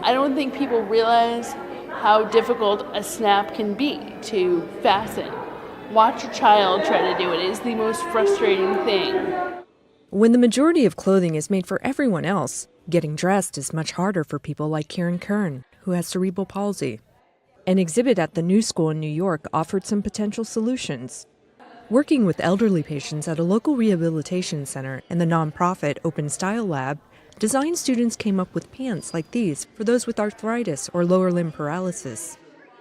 I don't think people realize how difficult a snap can be to fasten. Watch a child try to do it. It is the most frustrating thing. When the majority of clothing is made for everyone else, getting dressed is much harder for people like Karen Kern, who has cerebral palsy. An exhibit at the New School in New York offered some potential solutions. Working with elderly patients at a local rehabilitation center and the nonprofit Open Style Lab, design students came up with pants like these for those with arthritis or lower limb paralysis.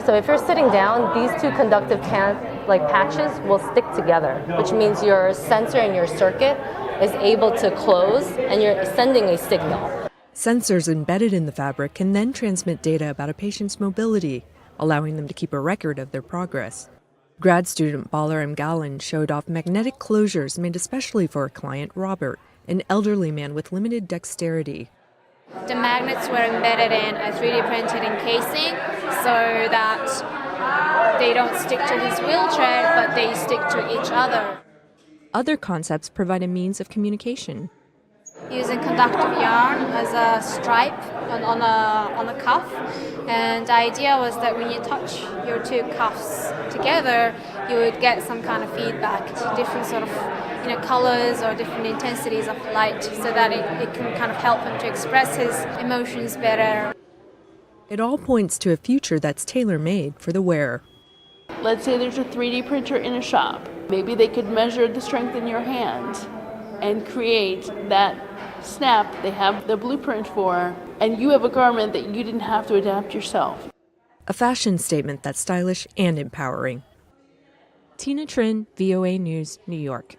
So if you're sitting down, these two conductive patches will stick together, which means your sensor in your circuit is able to close and you're sending a signal. Sensors embedded in the fabric can then transmit data about a patient's mobility, allowing them to keep a record of their progress. Grad student Balar M. Gallen showed off magnetic closures made especially for a client, Robert, an elderly man with limited dexterity. The magnets were embedded in a 3D printed encasing so that they don't stick to his wheelchair, but they stick to each other. Other concepts provide a means of communication. Using conductive yarn as a stripe on a cuff, and the idea was that when you touch your two cuffs together, you would get some kind of feedback, different sort of colors or different intensities of light, so that it can kind of help him to express his emotions better. It all points to a future that's tailor-made for the wearer. Let's say there's a 3D printer in a shop. Maybe they could measure the strength in your hand and create that snap they have the blueprint for, and you have a garment that you didn't have to adapt yourself. A fashion statement that's stylish and empowering. Tina Trinh, VOA News, New York.